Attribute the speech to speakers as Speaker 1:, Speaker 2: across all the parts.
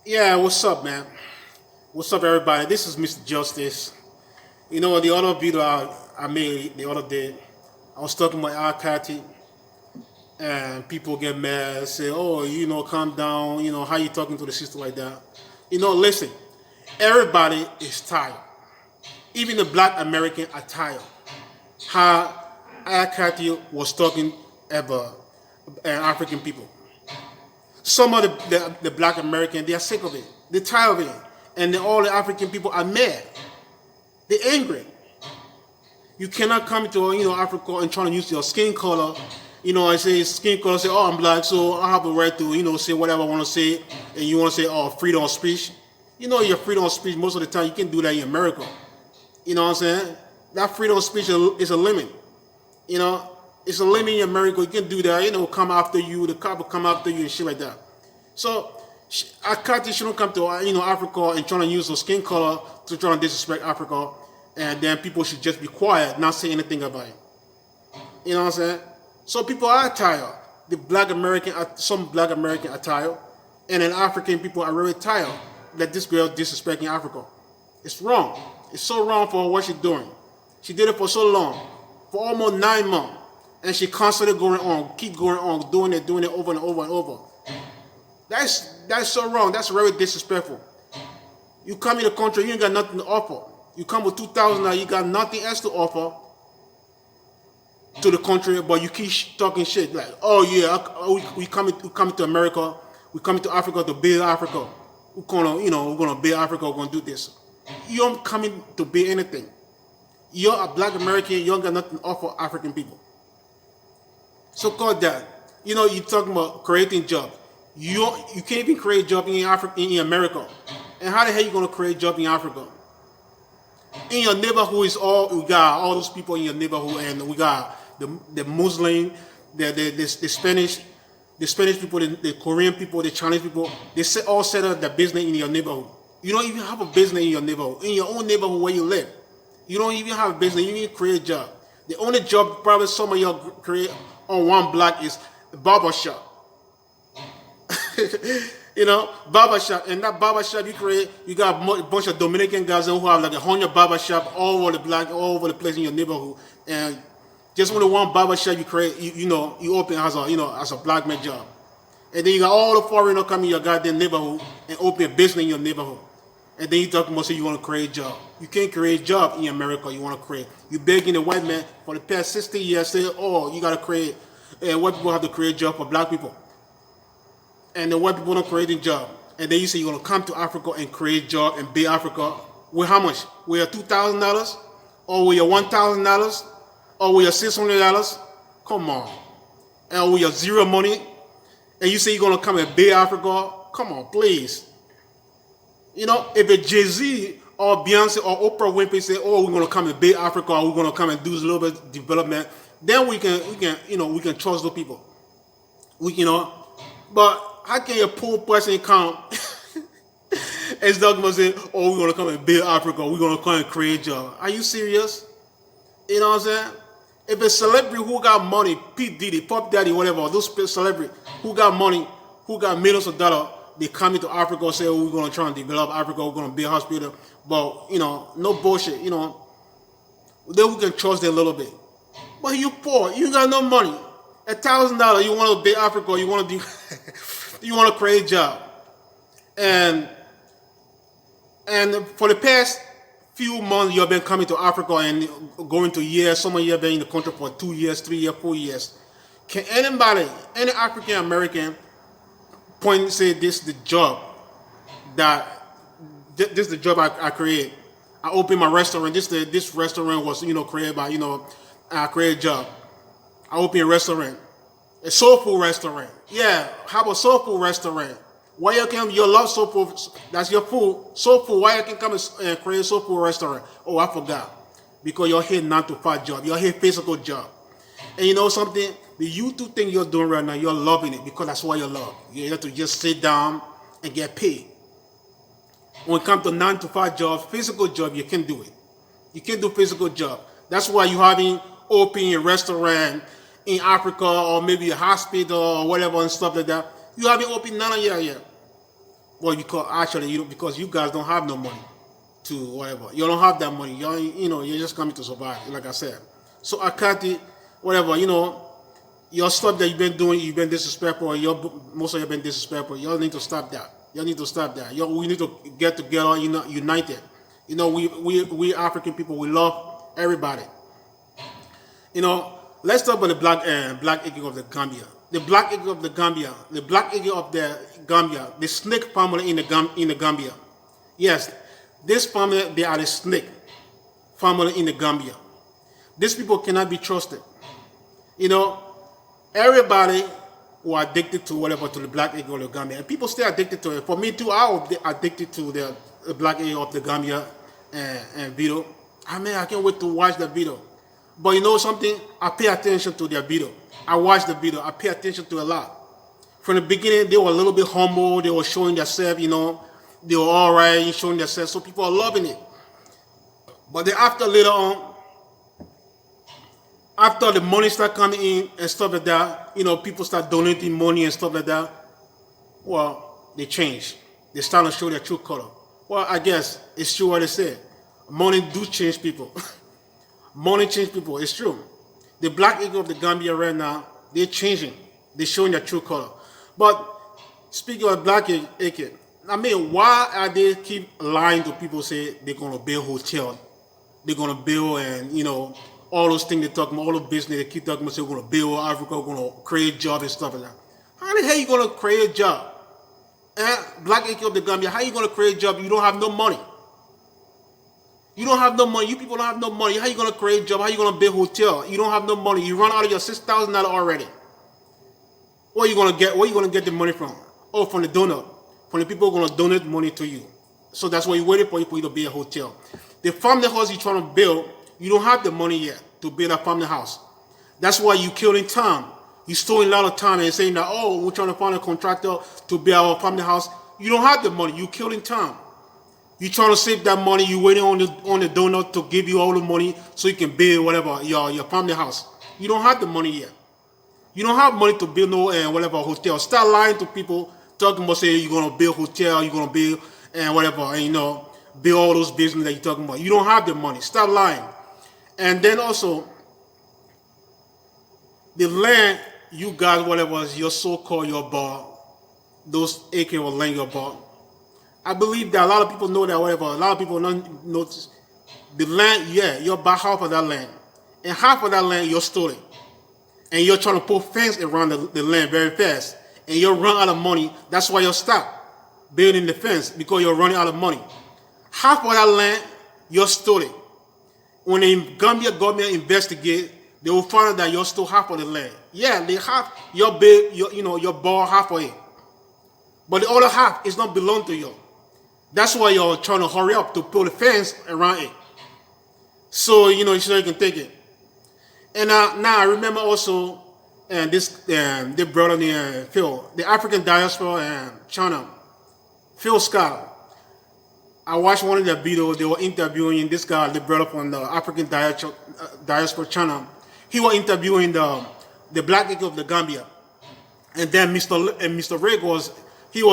Speaker 1: Yeah, what's up, man? What's up, everybody? This is Mr. Justice. You know, the other video I made the other day, I was talking about Cathey, and people get mad, say, "Oh, calm down. How you talking to the sister like that?" Listen, everybody is tired. Even the Black American are tired. How Cathey was talking about African people. Some of the Black American, they are sick of it. They're tired of it. And all the African people are mad. They're angry. You cannot come to Africa and try to use your skin color. I say skin color, say, oh, I'm black, so I have the right to, say whatever I want to say. And you want to say, oh, freedom of speech. Your freedom of speech, most of the time, you can do that in America. You know what I'm saying? That freedom of speech is a limit. It's a limit in America. You can do that. Come after you. The cop will come after you and shit like that. So, Cathey shouldn't come to Africa and try to use the skin color to try to disrespect Africa, and then people should just be quiet, not say anything about it. You know what I'm saying? So people are tired. Some Black American are tired, and then African people are really tired that this girl disrespecting Africa. It's wrong. It's so wrong for what she's doing. She did it for so long, for almost 9 months, and she constantly keep going on, doing it over and over and over. That's so wrong. That's very disrespectful. You come in the country, you ain't got nothing to offer. You come with 2,000 now, you got nothing else to offer to the country, but you keep talking shit like, oh yeah, we coming to America, we coming to Africa to build Africa. We're gonna build Africa. We're gonna do this. You don't coming to build anything. You're a Black American. You don't got nothing to offer African people. So called that. You're talking about creating jobs. You can't even create jobs in Africa, in America. And how the hell you gonna create jobs in Africa? In your neighborhood we got all those people in your neighborhood, and we got the Muslim, the Spanish people, the Korean people, the Chinese people. They all set up their business in your neighborhood. You don't even have a business in your neighborhood, in your own neighborhood where you live. You don't even have a business. You need to create a job. The only job probably some of y'all create on one block is the barber shop. Barber shop. And that barber shop you got a bunch of Dominican guys who have like 100 barber shop all over the place in your neighborhood. And just only one barber shop you create, you open as a Black man job. And then you got all the foreigners coming in your goddamn neighborhood and open a business in your neighborhood. And then you talking about say you want to create a job. You can't create a job in America. You want to create. You begging the white man for the past 60 years, say, oh, you got to create. White people have to create a job for Black people. And the white people don't create a job. And then you say you're going to come to Africa and create a job and build Africa. With how much? With your $2,000? Or with your $1,000? Or with your $600? Come on. And with your zero money? And you say you're going to come and build Africa? Come on, please. If a Jay-Z or Beyonce or Oprah Winfrey say, oh, we're going to come and build Africa, or we're going to come and do a little bit of development, then we can trust those people. But how can a poor person come and talking about saying, oh, we're going to come and build Africa, we're going to come and create a job? Are you serious? You know what I'm saying? If a celebrity who got money, P. Diddy, Pop Daddy, whatever, those celebrities who got money, who got millions of dollars, they come into Africa and say, oh, we're going to try and develop Africa, we're going to build a hospital. But, no bullshit, then we can trust them a little bit. But you poor, you got no money. $1,000, you want to build Africa, you want to do, you want to create a job. And for the past few months, you've been coming to Africa and going to years. Some of you have been in the country for 2 years, 3 years, 4 years. Can anybody, any African American, point and say this is the job I create? I opened my restaurant. This restaurant was created by I created a job. I opened a restaurant, a soul food restaurant. Yeah, how about soul food restaurant? Why you can you love soul food? That's your food, soul food. Why you can come and create a soul food restaurant? Oh, I forgot. Because you're here 9 to 5 job. You're here physical job. And you know something? The YouTube thing you're doing right now, you're loving it because that's what you love. You have to just sit down and get paid. When it comes to 9 to 5 jobs, physical job, you can't do it. You can't do physical job. That's why you're having opening a restaurant in Africa or maybe a hospital or whatever and stuff like that. You haven't opened none of your yet. Well, because actually, because you guys don't have no money to whatever. You don't have that money. You're just coming to survive, like I said. So Akati, whatever, your stuff that you've been doing, you've been disrespectful. Most of you have been disrespectful. Y'all need to stop that. Y'all need to stop that. We need to get together, united. We African people, we love everybody. Let's talk about the black eagle of the Gambia. The black eagle of the Gambia, the black eagle of the Gambia, the snake family in the Gambia. Yes, this family, they are the snake family in the Gambia. These people cannot be trusted. Everybody who are addicted to whatever, to the black eagle of the Gambia, and people stay addicted to it. For me too, I was addicted to the black eagle of the Gambia and video. I can't wait to watch the video. But you know something? I pay attention to their video. I watch the video. I pay attention to a lot. From the beginning, they were a little bit humble. They were showing themselves, they were all right, showing themselves. So people are loving it. But then later on, after the money start coming in and stuff like that, people start donating money and stuff like that. Well, they change. They start to show their true color. Well, I guess it's true what they say. Money do change people. Money change people. It's true. The black eagle of the Gambia right now, they're changing. They're showing their true color. But speaking of black eagle, why are they keep lying to people? Say they're gonna build hotel, they're gonna build, and all those things they talk about, all the business they keep talking about. Say we're gonna build Africa, we're gonna create jobs and stuff like that. How the hell you gonna create a job? Black eagle of the Gambia, how you gonna create a job? You don't have no money. You don't have no money. You people don't have no money. How you gonna create a job? How you gonna build a hotel? You don't have no money. You run out of your $6,000 already. Where are you gonna get? Where you gonna get the money from? Oh, from the donor. From the people who are gonna donate money to you. So that's why you're waiting for you to build a hotel. The family house you're trying to build, you don't have the money yet to build a family house. That's why you killing time. You stealing a lot of time and saying that, oh, we're trying to find a contractor to build our family house. You don't have the money. You killing time. You trying to save that money. You waiting on the donor to give you all the money so you can build whatever your family house. You don't have the money yet. You don't have money to build no whatever hotel. Start lying to people, talking about saying you're gonna build hotel, you're gonna build and whatever, and build all those business that you're talking about. You don't have the money. Stop lying. And then also, the land you got, whatever is your so-called your bar, those acres of land your bar. I believe that a lot of people know that whatever. A lot of people don't notice the land. Yeah, you're about half of that land, and half of that land you're stealing, and you're trying to put fence around the land very fast, and you run out of money. That's why you stop building the fence, because you're running out of money. Half of that land you're stealing. When the Gambia government investigate, they will find out that you're still half of the land. Yeah, they have your ball half of it, but the other half is not belong to you. That's why you're trying to hurry up to put a fence around it, so you can take it. And now I remember also, and they brought on Phil, the African diaspora and China, Phil Scott. I watched one of their videos. They were interviewing this guy, the brother from the African diaspora China. He was interviewing the black eagle of the Gambia, and then Mr. Rick was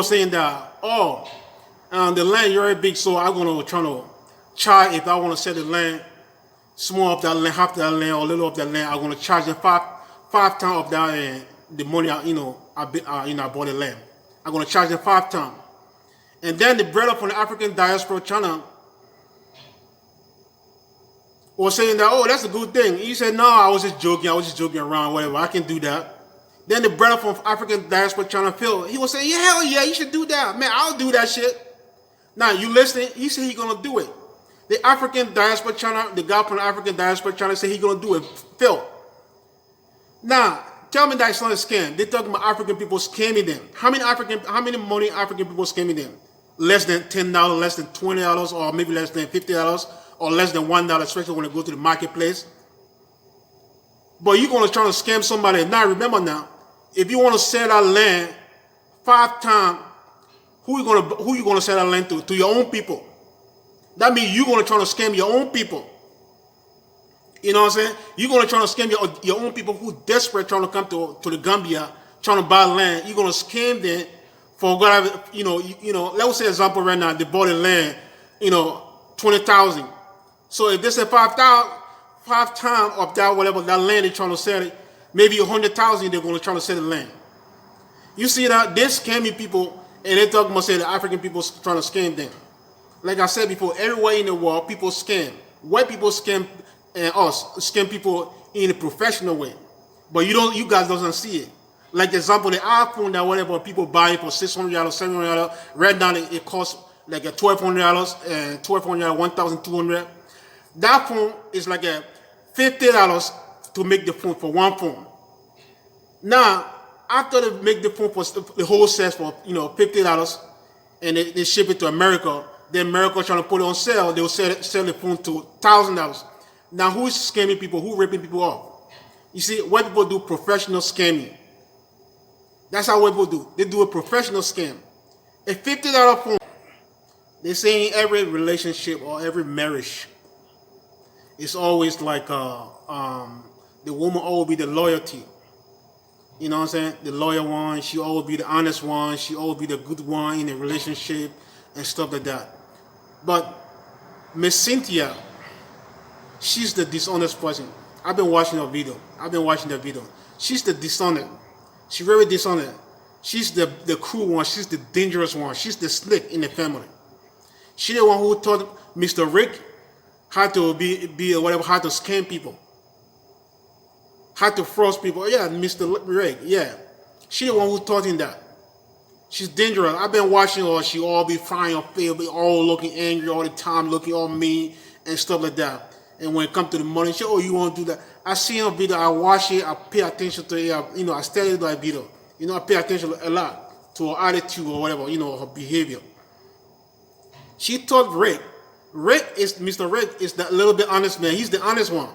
Speaker 1: saying that, oh, the land is very big, so I'm gonna try to charge, if I want to sell the land, small of that land, half of that land, or a little of that land, I'm gonna charge them five times of that the money I bought the land. I'm gonna charge them 5 times. And then the brother from the African diaspora China was saying that, oh, that's a good thing. He said, no, I was just joking around, whatever, I can do that. Then the brother from African diaspora China, Phil, he was saying, yeah, hell yeah, you should do that. Man, I'll do that shit. Now, you listening? He said he's going to do it. The African diaspora China, the guy from the African diaspora China said he's going to do it. Phil. Now, tell me that it's not a scam. They're talking about African people scamming them. How many money African people scamming them? Less than $10, less than $20, or maybe less than $50, or less than $1, especially when they go to the marketplace. But you're going to try to scam somebody. Now, remember now, if you want to sell that land 5 times, who you gonna sell that land to? To your own people. That means you're gonna try to scam your own people. You know what I'm saying? You're gonna try to scam your own people who desperate trying to come to the Gambia, trying to buy land. You're gonna scam them For God, let's say example right now, they bought the land, 20,000. So if they say 5,000, 5 times of that whatever that land they're trying to sell it, maybe 100,000 they're going to try to sell the land. You see that they're scamming people, and they talk about say the African people trying to scam them. Like I said before, everywhere in the world people scam. White people scam us, scam people in a professional way, but you guys doesn't see it. Like example, the iPhone that whatever people buying for $600, $700, right now it costs like a $1,200 and $1,200, $1,200. That phone is like a $50 to make the phone for one phone. Now, after they make the phone for the whole set for $50, and they ship it to America, then America trying to put it on sale, they'll sell the phone to $1,000. Now, who's scamming people? Who ripping people off? You see, white people do professional scamming. That's how white people do. They do a professional scam. A $50 phone. They say in every relationship or every marriage, it's always like the woman always be the loyalty. You know what I'm saying? The loyal one. She always be the honest one. She always be the good one in a relationship and stuff like that. But Miss Cynthia, she's the dishonest person. I've been watching her video. She's the dishonest. She's very dishonest. She's the cruel one. She's the dangerous one. She's the snake in the family. She's the one who taught Mr. Rick how to be whatever, how to scam people, how to frost people. Yeah, Mr. Rick. Yeah, she's the one who taught him that. She's dangerous. I've been watching her. She all be frying her face, be all looking angry all the time, looking all mean and stuff like that. And when it comes to the money, she, oh, you want to do that? I see her video, I watch it, I pay attention to it, I study that video. I pay attention a lot to her attitude or whatever, her behavior. She taught Rick. Mr. Rick is that little bit honest man. He's the honest one.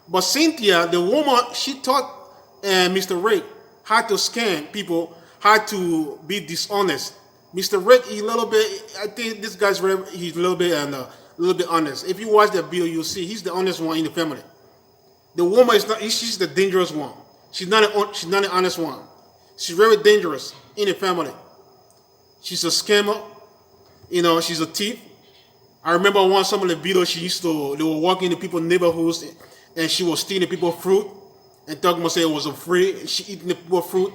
Speaker 1: But Cynthia, the woman, she taught Mr. Rick how to scam people, how to be dishonest. Mr. Rick, he a little bit, I think this guy's he's a little bit honest. If you watch that video, you'll see he's the honest one in the family. The woman is not. She's the dangerous one. She's not an honest one. She's very dangerous in the family. She's a scammer. She's a thief. I remember some of the videos they were walking in people's neighborhoods, and she was stealing people's fruit and talking about say it was a free. And she eating the people's fruit.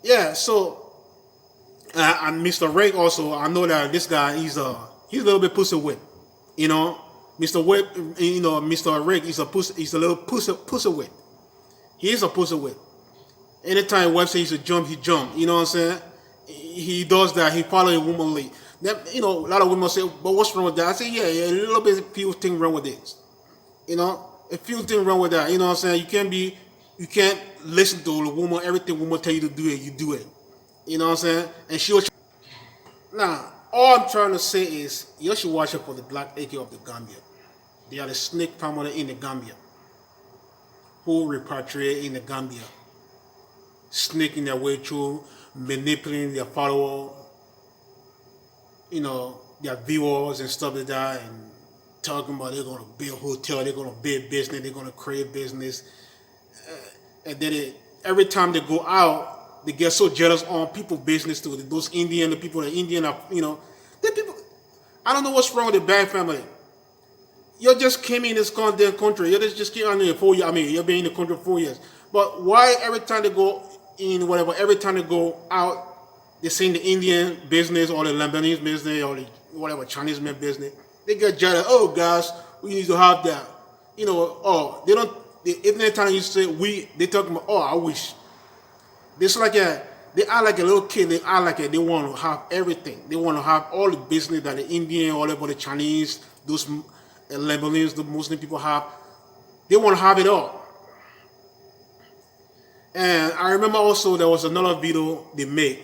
Speaker 1: Yeah. So. And Mr. Rick also, I know that this guy, he's a little bit pussy whip, Mr. Rick is he's a little pussy whip. He is a pussy whip. Anytime Web says he jump, he jump. You know what I'm saying? He does that. He follows a woman lead. A lot of women say, but what's wrong with that? I say, yeah, a little bit, few things wrong with this. A few things wrong with that. You know what I'm saying? You can't listen to the woman. Everything woman tell you to do it, you do it. You know what I'm saying? And she was. Now, all I'm trying to say is, you should watch out for the Black A.G of the Gambia. They are the snake family in the Gambia, who repatriate in the Gambia, snaking their way through, manipulating their followers, their viewers and stuff like that, and talking about they're going to build hotel, they're going to build business, they're going to create business. And then every time they go out, they get so jealous on people's business too. Those Indian, the Indian are, the people. I don't know what's wrong with the Bag family. You just came in this country. You just came in 4 years. You've been in the country 4 years. But why every time they go in, whatever, every time they go out, they see the Indian business or the Lebanese business or the whatever Chinese business, they get jealous. Oh gosh, we need to have that. They don't. Every time you say we, they talk about, oh, I wish. They act like a little kid. They act like they want to have everything. They want to have all the business that the Indian, all the Chinese, those Lebanese, the Muslim people have. They want to have it all. And I remember also there was another video they made.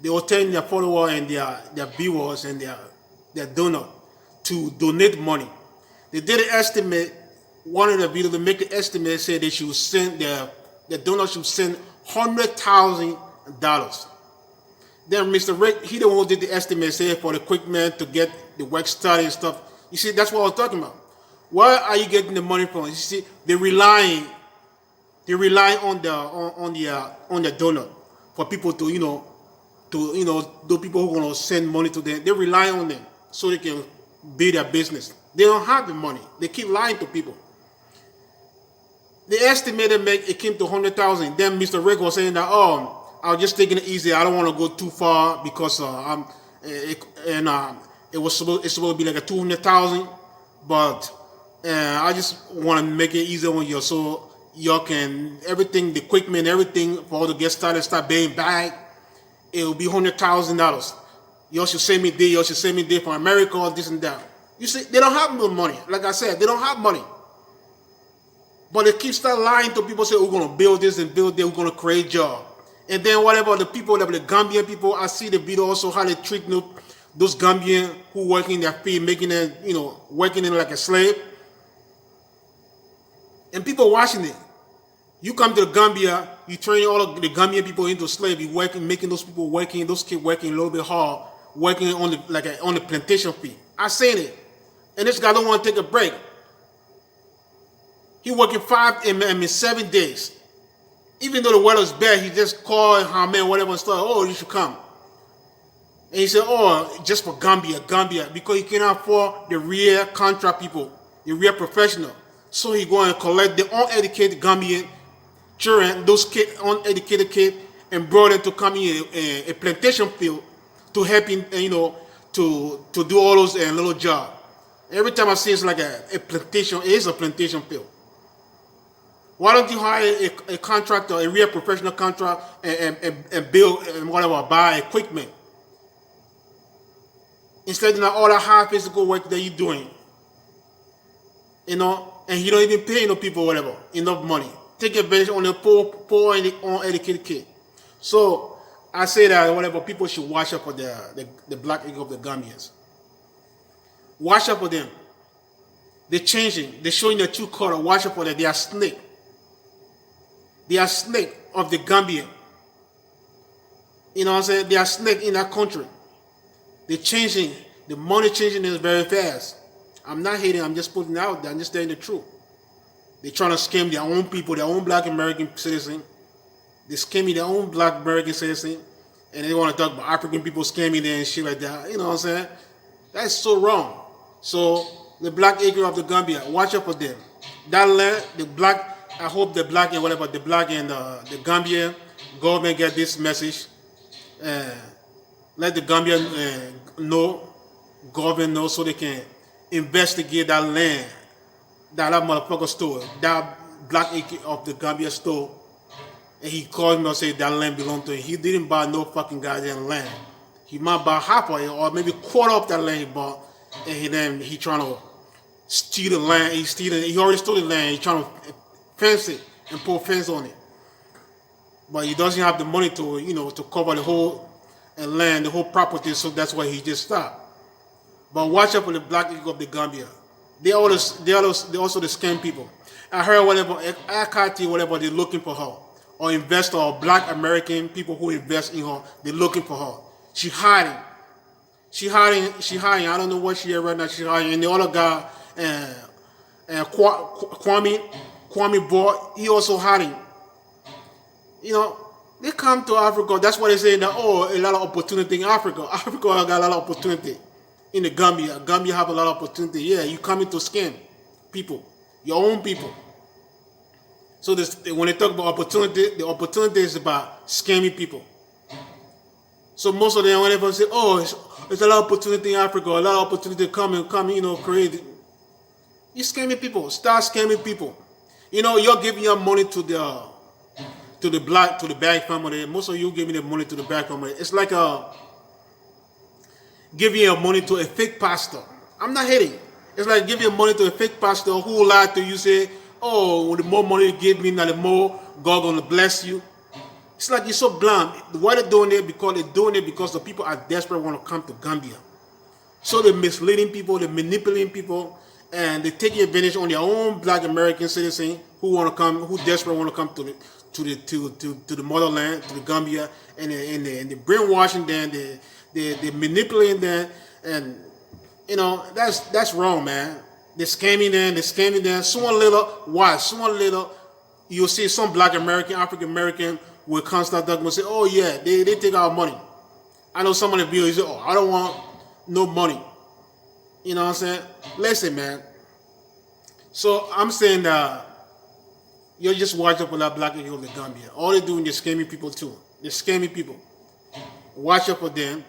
Speaker 1: They were telling their followers and their viewers and their donor to donate money. They did an estimate. One of the videos, they make an estimate, said they should send the donor should send $100,000. Then Mr. Rick, he the one who did the estimate, say for the equipment to get the work started and stuff. You see, that's what I was talking about. Where are you getting the money from? You see, they're relying They rely on the donor for people to the people who want to send money to them. They rely on them so they can build their business. They don't have the money. They keep lying to people. The estimated make it came to 100,000. Then Mr. Rick was saying that I was just taking it easy. I don't want to go too far because it's supposed to be like a 200,000, but I just want to make it easier on you so y'all can everything, the equipment, everything for all to get started, start paying back. It will be $100,000. Y'all should send me there. Y'all should send me there from America or this and that. You see, they don't have no money. Like I said, they don't have money. But they keep start lying to people, say we're gonna build this and build that, we're gonna create jobs. And then whatever the people, the Gambian people, I see the video also how they treat those Gambian who work in their field, making them, working in like a slave. And people watching it. You come to the Gambia, you turn all of the Gambian people into slaves. You working, making those people working, those kids working a little bit hard, working on the plantation field. I seen it, and this guy don't want to take a break. He working 7 days. Even though the weather is bad, he just called Haman, whatever and stuff. Oh, you should come. And he said, oh, just for Gambia, because he cannot afford the real contract people, the real professional. So he go and collect the uneducated Gambian children, those uneducated kids, and brought them to come in a plantation field to help him, to do all those little jobs. Every time I see it's like a plantation, it is a plantation field. Why don't you hire a contractor, a real professional contract, and build and whatever, buy equipment? Instead of all that hard physical work that you're doing. And you don't even pay no people whatever, enough money. Take advantage on the poor and the uneducated kid. So I say that whatever, people should watch out for the black ego of the Gambians. Watch out for them. They're changing. They're showing their true color. Watch out for them. They are snake. They are snake of the Gambia. You know what I'm saying? They are snake in that country. They're changing. The money changing is very fast. I'm not hating. I'm just putting it out there. I'm just telling the truth. They're trying to scam their own people, their own black American citizen. They're scamming their own black American citizen. And they want to talk about African people scamming them and shit like that. You know what I'm saying? That's so wrong. So the black acre of the Gambia, watch out for them. That land, the black, I hope the black and whatever, the black and the Gambia government get this message. Let the Gambian government know so they can investigate that land that motherfucker stole, that black acre of the Gambia stole. And he called me and said that land belonged to him. He didn't buy no fucking goddamn land. He might buy half of it or maybe quarter of that land he bought. And he trying to steal the land. He already stole the land. He's trying to fence it and put a fence on it. But he doesn't have the money to cover the whole land, the whole property. So that's why he just stopped. But watch out for the black people of the Gambia. They also the scam people. I heard whatever Cathey, whatever, they're looking for her, or investor or black American people who invest in her. They're looking for her. She hiding. I don't know what she is right now. She's hiding. And the other guy, Kwame Boy, he also hiding. They come to Africa. That's why they say that, a lot of opportunity in Africa. Africa got a lot of opportunity. In the Gambia. Gambia have a lot of opportunity. Yeah, you coming to scam people. Your own people. So when they talk about opportunity, the opportunity is about scamming people. So most of them, whenever they say, there's a lot of opportunity in Africa, a lot of opportunity come, create. You're scamming people. Start scamming people. You're giving your money to the B.A.G family. Most of you giving the money to the B.A.G family. It's like giving your money to a fake pastor. I'm not hating. It's like giving your money to a fake pastor who lied to you, say, the more money you give me, now the more God gonna bless you. It's like you're so blind. Why they're doing it? Because the people are desperate, want to come to Gambia. So they're misleading people, they're manipulating people, and they're taking advantage on their own black American citizens who desperate want to come to the motherland, to the Gambia, and they're brainwashing them, they're manipulating them, and that's wrong, man. They're scamming them. Sooner or later, you'll see some black American, African American will constantly talk and say, oh yeah, they take our money. I know some of the videos say, oh, I don't want no money. You know what I'm saying? Listen, man. So I'm saying that you're just watch out for that black people of the Gambia. All they're doing is scamming people too. They're scamming people. Watch out for them.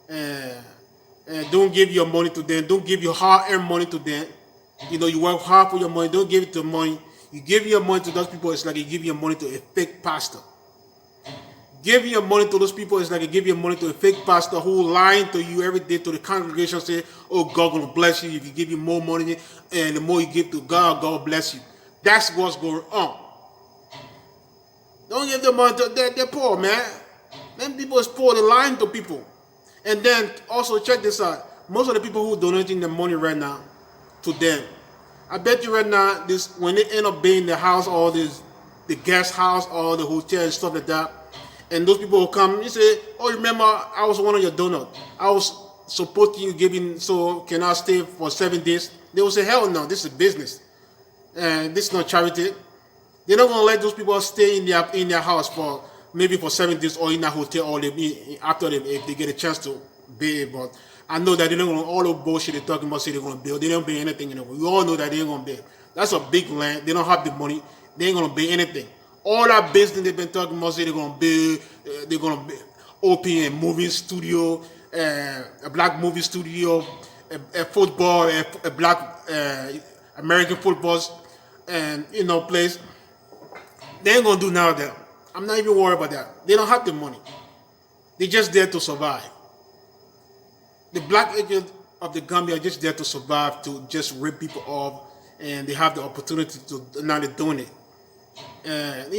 Speaker 1: And don't give your money to them. Don't give your hard-earned money to them. You know, you work hard for your money. Don't give it to money. You give your money to those people, it's like you give your money to a fake pastor. Giving your money to those people is like you give your money to a fake pastor who lying to you every day to the congregation, say, oh, God gonna bless you if you give you more money, and the more you give to God, God bless you. That's what's going on. Don't give them money to they're poor, man. Them people is poor, they're lying to people. And then also check this out. Most of the people who are donating their money right now to them, I bet you right now, this when they end up being the house or the guest house or the hotel and stuff like that, and those people will come, you say, oh, remember, I was one of your donors. I was supporting you giving, so can I stay for 7 days? They will say, hell no, this is business. And this is not charity. They're not going to let those people stay in their house for maybe for 7 days or in a hotel or after if they get a chance to build. But I know that they're not going to, all the bullshit they're talking about, say they're going to build. They don't build anything anymore. We all know that they ain't going to build. That's a big land. They don't have the money. They ain't going to build anything. All that business they've been talking about, say they're going to build, they're going to open a movie studio, a black movie studio, a football, a black American football, and place. They ain't going to do none of that. I'm not even worried about that. They don't have the money. They're just there to survive. The black agents of the Gambia are just there to survive, to just rip people off, and they have the opportunity to, now they're doing it. And,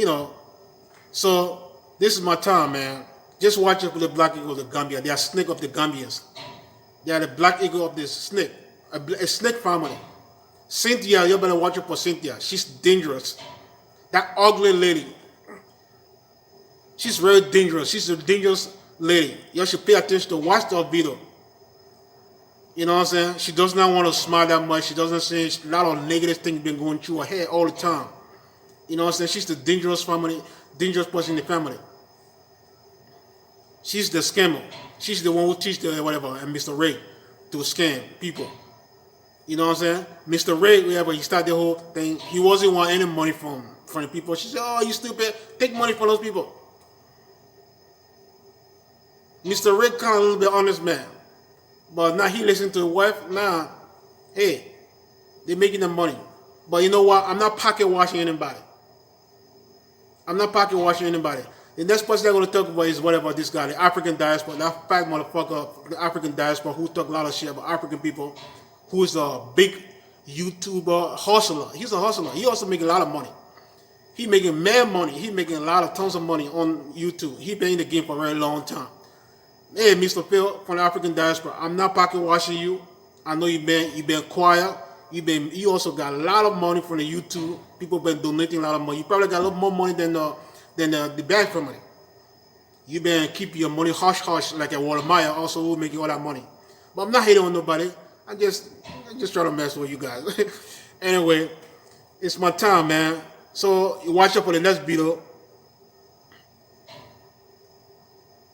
Speaker 1: so this is my time, man. Just watch it for the black eagle of the Gambia. They are snake of the Gambians. They are the black eagle of the snake, a snake family. Cynthia, you better watch it for Cynthia. She's dangerous. That ugly lady. She's very dangerous. She's a dangerous lady. You should pay attention to watch the video. You know what I'm saying? She does not want to smile that much. She doesn't say a lot of negative things been going through her head all the time. You know what I'm saying? She's the dangerous person in the family. She's the scammer. She's the one who teaches the whatever and Mr. Ray to scam people. You know what I'm saying? Mr. Ray, whenever he started the whole thing, he wasn't want any money from the people. She said, oh, you stupid, take money from those people. Mr. Ray kind of a little bit honest man. But now he listen to the wife, now, hey, they're making the money. But you know what? I'm not pocket watching anybody. I'm not pocket watching anybody. The next person they're going to talk about is whatever this guy, the African diaspora, that fat motherfucker, the African diaspora who talk a lot of shit about African people, who is a big YouTuber hustler. He's a hustler. He also making a lot of money. He making mad money. He making a lot of tons of money on YouTube. He been in the game for a very long time. Hey, Mr. Phil from the African diaspora, I'm not pocket watching you. I know you've been quiet. You also got a lot of money from the YouTube. People been donating a lot of money. You probably got a lot more money than the B.A.G family. You been keeping your money hush hush like a Walmart also who making all that money. But I'm not hating on nobody. I just try to mess with you guys. Anyway, it's my time, man. So you watch out for the next video.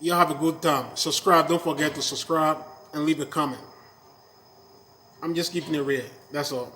Speaker 1: Y'all have a good time. Subscribe. Don't forget to subscribe and leave a comment. I'm just keeping it real. That's all.